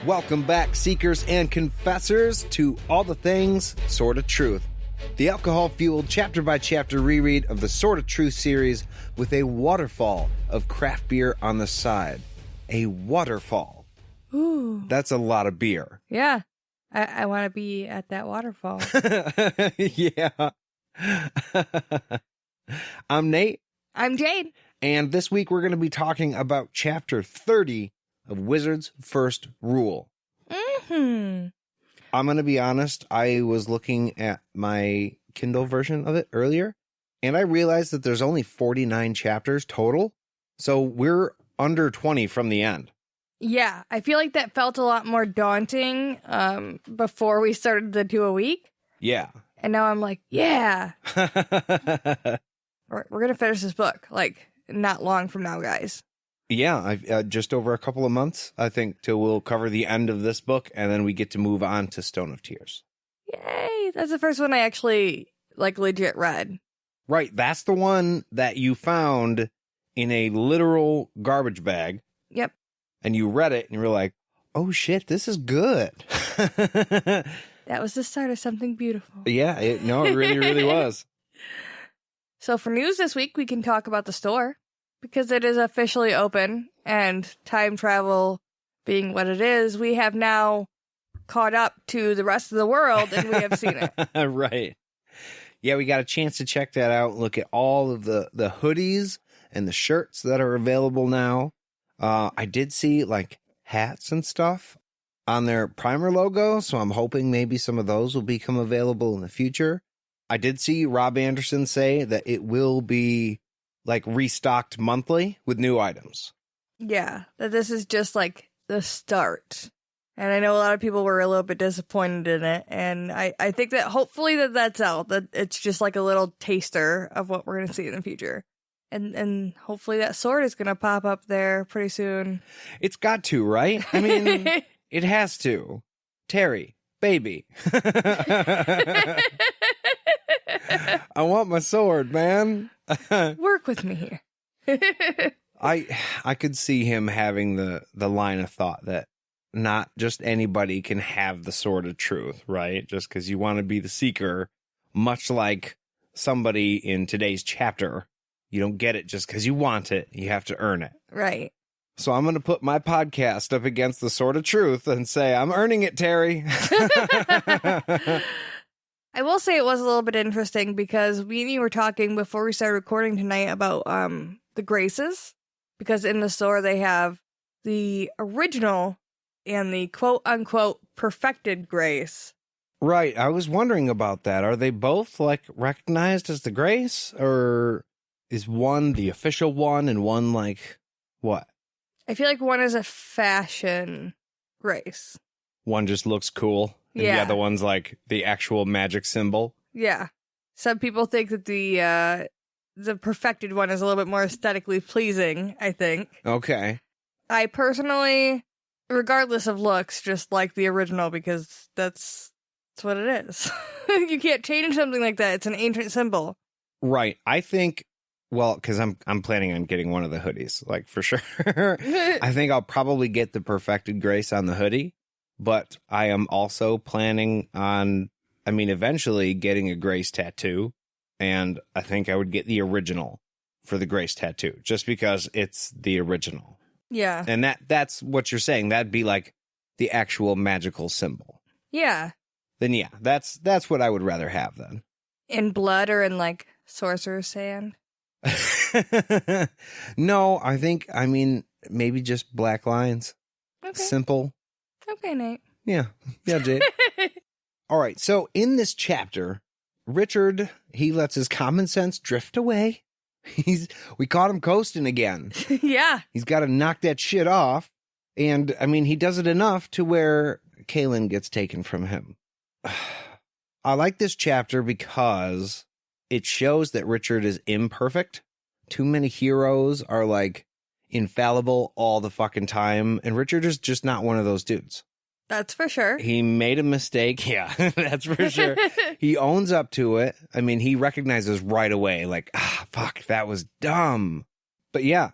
Welcome back, seekers and confessors, to All the Things Sword of Truth, the alcohol-fueled chapter-by-chapter reread of the Sword of Truth series with a waterfall of craft beer on the side. A waterfall. Ooh. That's a lot of beer. Yeah. I want to be at that waterfall. Yeah. I'm Nate. I'm Jade. And this week we're going to be talking about Chapter 30 of Wizard's First Rule. Mm-hmm. I'm going to be honest, I was looking at my Kindle version of it earlier, and I realized that there's only 49 chapters total, so we're under 20 from the end. Yeah, I feel like that felt a lot more daunting before we started the 2 a week. Yeah. And now I'm like, yeah. We're going to finish this book, like, not long from now, guys. Yeah, I've just over a couple of months, I think, till we'll cover the end of this book, and then we get to move on to Stone of Tears. Yay! That's the first one I actually, like, legit read. Right, that's the one that you found in a literal garbage bag. Yep. And you read it, and you were like, oh shit, this is good. That was the start of something beautiful. Yeah, it really, really was. So for news this week, we can talk about the store, because it is officially open, and time travel being what it is, we have now caught up to the rest of the world, and we have seen it. Right. Yeah, we got a chance to check that out, look at all of the hoodies and the shirts that are available now. I did see, like, hats and stuff on their primer logo, so I'm hoping maybe some of those will become available in the future. I did see Rob Anderson say that it will be, like, restocked monthly with new items. Yeah, that this is just, like, the start. And I know a lot of people were a little bit disappointed in it, and I think that hopefully that's out, that it's just, like, a little taster of what we're going to see in the future. And hopefully that sword is going to pop up there pretty soon. It's got to, right? I mean, it has to. Terry, baby. I want my sword, man. Work with me here. I could see him having the line of thought that not just anybody can have the sword of truth, right? Just because you want to be the seeker, much like somebody in today's chapter. You don't get it just because you want it. You have to earn it. Right. So I'm going to put my podcast up against the Sword of Truth and say, I'm earning it, Terry. I will say it was a little bit interesting because me and you were talking before we started recording tonight about the graces. Because in the store they have the original and the quote-unquote perfected grace. Right. I was wondering about that. Are they both, like, recognized as the grace? Or is one the official one and one, like, what? I feel like one is a fashion grace. One just looks cool. And Yeah. the other one's, like, the actual magic symbol. Yeah. Some people think that the perfected one is a little bit more aesthetically pleasing, I think. Okay. I personally, regardless of looks, just like the original because that's what it is. You can't change something like that. It's an ancient symbol. Right. I think, well, because I'm planning on getting one of the hoodies, like, for sure. I think I'll probably get the perfected grace on the hoodie, but I am also planning on, eventually getting a grace tattoo, and I think I would get the original for the grace tattoo, just because it's the original. Yeah. And that's what you're saying. That'd be, like, the actual magical symbol. Yeah. Then, yeah, that's what I would rather have, then. In blood or in, like, sorcerer's sand? No, maybe just black lines. Okay. Simple. Okay, Nate. Yeah, Jade. All right, so in this chapter, Richard, he lets his common sense drift away. We caught him coasting again. Yeah. He's got to knock that shit off. And, he does it enough to where Kahlan gets taken from him. I like this chapter because it shows that Richard is imperfect. Too many heroes are, like, infallible all the fucking time, and Richard is just not one of those dudes. That's for sure. He made a mistake. Yeah, that's for sure. He owns up to it. He recognizes right away, like, fuck, that was dumb. But yeah,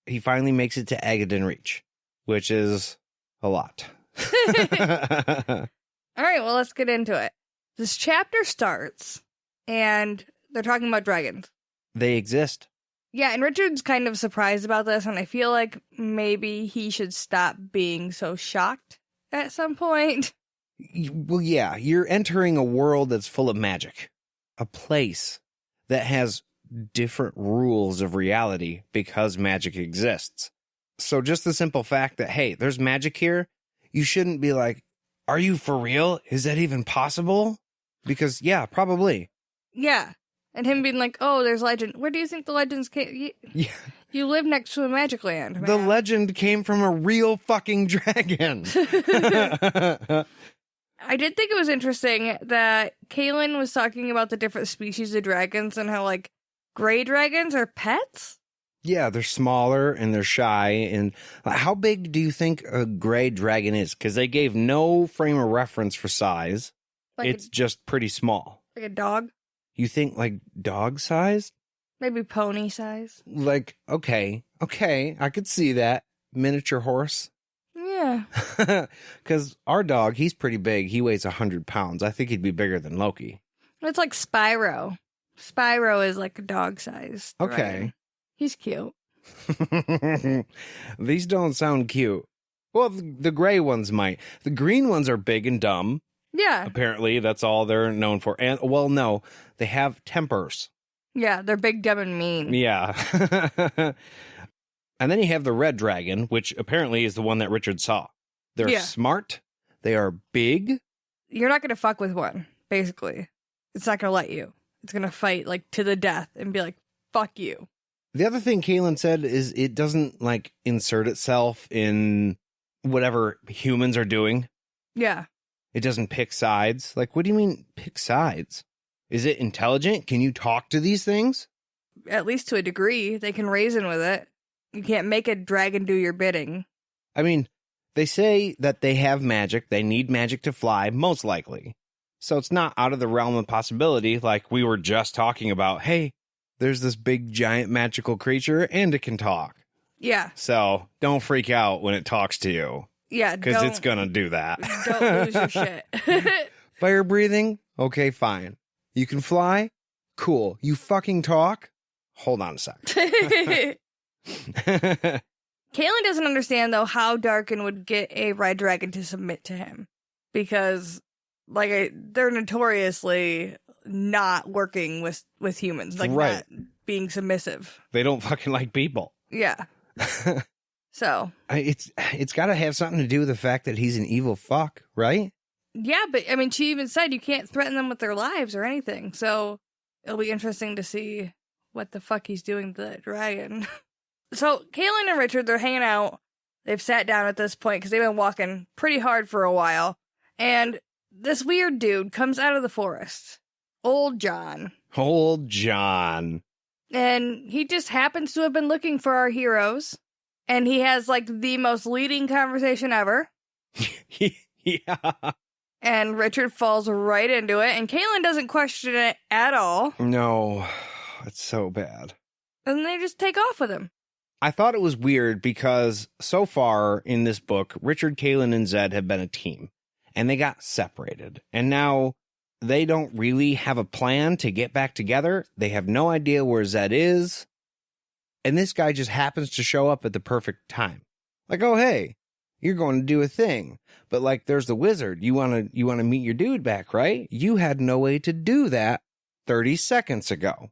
he finally makes it to Agaden Reach, which is a lot. All right, well, let's get into it. This chapter starts, and they're talking about dragons. They exist. Yeah, and Richard's kind of surprised about this, and I feel like maybe he should stop being so shocked at some point. Well, yeah, you're entering a world that's full of magic. A place that has different rules of reality because magic exists. So just the simple fact that, hey, there's magic here, you shouldn't be like, are you for real? Is that even possible? Because, yeah, probably. Yeah. And him being like, oh, there's legend. Where do you think the legends came? Yeah. You live next to a magic land, man. The legend came from a real fucking dragon. I did think it was interesting that Kahlan was talking about the different species of dragons and how, like, gray dragons are pets? Yeah, they're smaller and they're shy. And how big do you think a gray dragon is? Because they gave no frame of reference for size. Like it's just pretty small. like a dog? You think like dog size? Maybe pony size? Like, okay, I could see that. Miniature horse. Yeah. Because our dog, he's pretty big. He weighs 100 pounds. I think he'd be bigger than Loki. It's like Spyro. Spyro is like a dog size. Okay. He's cute. These don't sound cute. Well, the gray ones might. The green ones are big and dumb. Yeah. Apparently, that's all they're known for. And, well, no, they have tempers. Yeah, they're big, dumb, and mean. Yeah. And then you have the red dragon, which apparently is the one that Richard saw. They're smart. They are big. You're not going to fuck with one, basically. It's not going to let you. It's going to fight, like, to the death and be like, fuck you. The other thing Kahlan said is it doesn't, like, insert itself in whatever humans are doing. Yeah. It doesn't pick sides. Like, what do you mean pick sides? Is it intelligent? Can you talk to these things? At least to a degree. They can reason with it. You can't make a dragon do your bidding. I mean, they say that they have magic. They need magic to fly, most likely. So it's not out of the realm of possibility, like we were just talking about. Hey, there's this big, giant, magical creature, and it can talk. Yeah. So don't freak out when it talks to you. Yeah, because it's going to do that. Don't lose your shit. Fire breathing? Okay, fine. You can fly? Cool. You fucking talk? Hold on a sec. Kahlan doesn't understand, though, how Darkin would get a red dragon to submit to him. Because, like, they're notoriously not working with humans. Like, not being submissive. They don't fucking like people. Yeah. So. It's got to have something to do with the fact that he's an evil fuck, right? Yeah, but, I mean, she even said you can't threaten them with their lives or anything. So, it'll be interesting to see what the fuck he's doing to that dragon. So, Kahlan and Richard, they're hanging out. They've sat down at this point because they've been walking pretty hard for a while. And this weird dude comes out of the forest. Old John. Old John. And he just happens to have been looking for our heroes. And he has, like, the most leading conversation ever. Yeah. And Richard falls right into it. And Kahlan doesn't question it at all. No. It's so bad. And they just take off with him. I thought it was weird because so far in this book, Richard, Kahlan, and Zed have been a team. And they got separated. And now they don't really have a plan to get back together. They have no idea where Zed is. And this guy just happens to show up at the perfect time. Like, oh, hey, you're going to do a thing. But like, there's the wizard. You want to meet your dude back, right? You had no way to do that 30 seconds ago.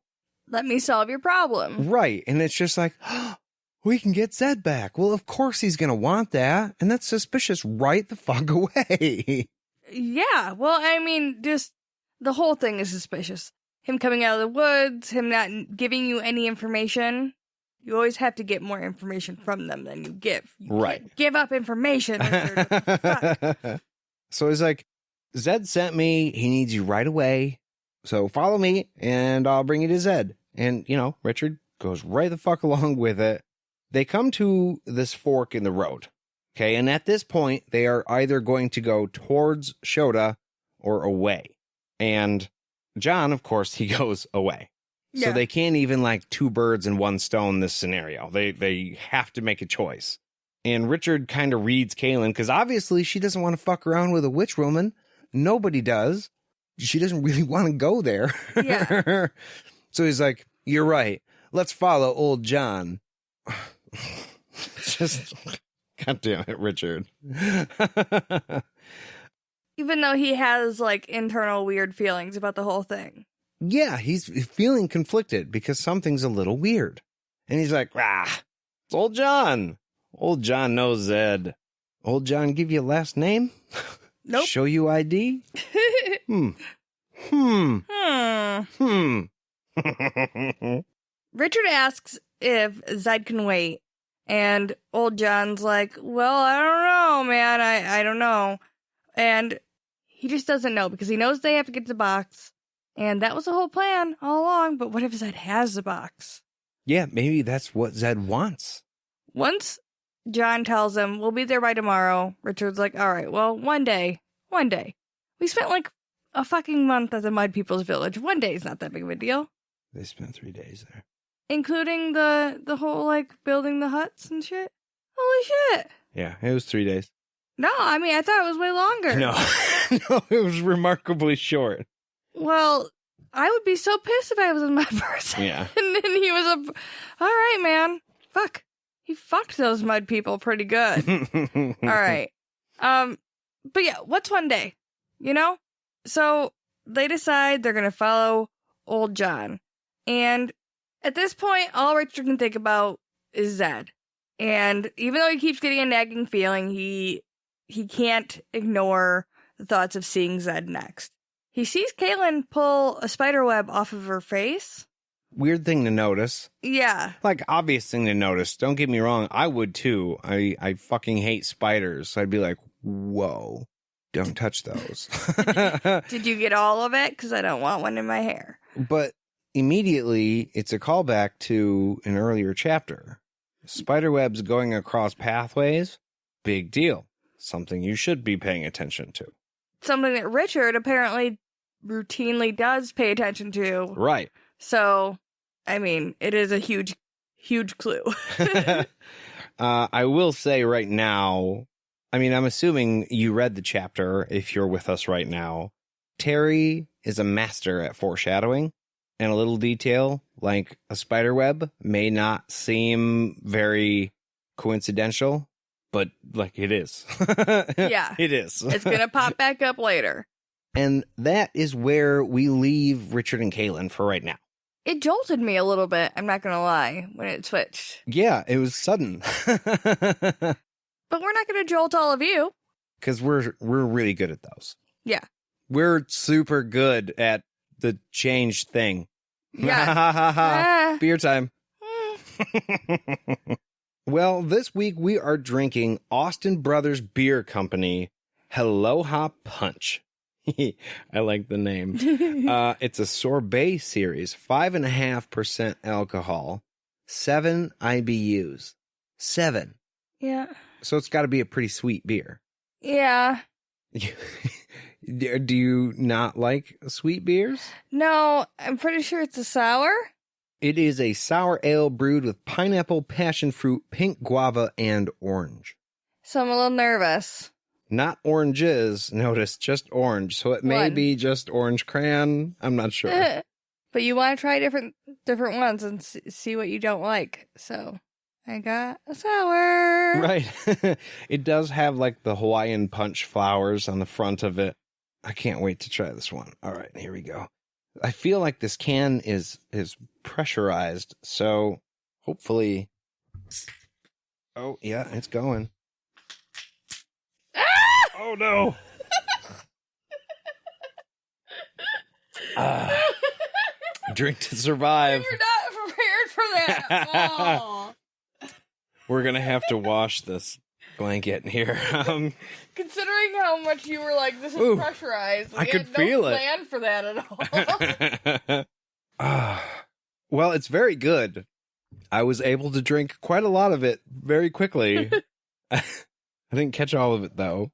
Let me solve your problem. Right. And it's just like, oh, we can get Zed back. Well, of course he's going to want that. And that's suspicious right the fuck away. Yeah. Well, I mean, just the whole thing is suspicious. Him coming out of the woods, him not giving you any information. You always have to get more information from them than you give. You can't give up information. So he's like, Zed sent me. He needs you right away. So follow me and I'll bring you to Zed. And, you know, Richard goes right the fuck along with it. They come to this fork in the road. Okay. And at this point, they are either going to go towards Shota or away. And John, of course, he goes away. Yeah. So they can't even like two birds and one stone this scenario. They have to make a choice. And Richard kind of reads Kahlan because obviously she doesn't want to fuck around with a witch woman. Nobody does. She doesn't really want to go there. Yeah. So he's like, you're right. Let's follow old John. Just, God damn it, Richard. Even though he has, like, internal weird feelings about the whole thing. Yeah, he's feeling conflicted because something's a little weird. And he's like, it's old John. Old John knows Zed. Old John give you a last name? Nope. Show you ID? Richard asks if Zed can wait. And old John's like, well, I don't know, man. I don't know. And he just doesn't know because he knows they have to get the box. And that was the whole plan all along. But what if Zed has the box? Yeah, maybe that's what Zed wants. Once John tells him, we'll be there by tomorrow, Richard's like, all right, well, one day. We spent like a fucking month at the Mud People's Village. One day is not that big of a deal. They spent 3 days there. Including the whole, like, building the huts and shit. Holy shit. Yeah, it was 3 days. No, I mean, I thought it was way longer. No, it was remarkably short. Well, I would be so pissed if I was a mud person. Yeah. And then he was all right, man. Fuck. He fucked those mud people pretty good. All right. But yeah, what's one day? You know? So they decide they're going to follow old John. And at this point, all Richard can think about is Zed. And even though he keeps getting a nagging feeling, he can't ignore the thoughts of seeing Zed next. He sees Kahlan pull a spider web off of her face. Weird thing to notice. Yeah. Like, obvious thing to notice. Don't get me wrong. I would, too. I fucking hate spiders. So I'd be like, whoa, don't touch those. Did you get all of it? Because I don't want one in my hair. But immediately, it's a callback to an earlier chapter. Spiderwebs going across pathways, big deal. Something you should be paying attention to. Something that Richard apparently routinely does pay attention to. Right. So, I mean, it is a huge, huge clue. I will say right now, I mean, I'm assuming you read the chapter if you're with us right now. Terry is a master at foreshadowing, and a little detail, like a spider web, may not seem very coincidental, but like it is. Yeah. It is. It's going to pop back up later. And that is where we leave Richard and Kahlan for right now. It jolted me a little bit, I'm not going to lie, when it switched. Yeah, it was sudden. But we're not going to jolt all of you. Because we're really good at those. Yeah. We're super good at the change thing. Yeah. Beer time. Well, this week we are drinking Austin Brothers Beer Company Aloha Punch. I like the name. It's a sorbet series, 5.5% alcohol, 7 IBUs. 7. Yeah. So it's got to be a pretty sweet beer. Yeah. Do you not like sweet beers? No, I'm pretty sure it's a sour. It is a sour ale brewed with pineapple, passion fruit, pink guava, and orange. So I'm a little nervous. Not oranges, notice, just orange. So it may be just orange crayon. I'm not sure. But you want to try different ones and see what you don't like. So I got a sour. Right. It does have like the Hawaiian punch flowers on the front of it. I can't wait to try this one. All right, here we go. I feel like this can is pressurized, so hopefully. Oh, yeah, it's going. Oh, no. Drink to survive. You're not prepared for that. Oh. We're going to have to wash this blanket here. Considering how much you were like, this is pressurized, I could feel it. Plan for that at all. Well, it's very good. I was able to drink quite a lot of it very quickly. I didn't catch all of it, though.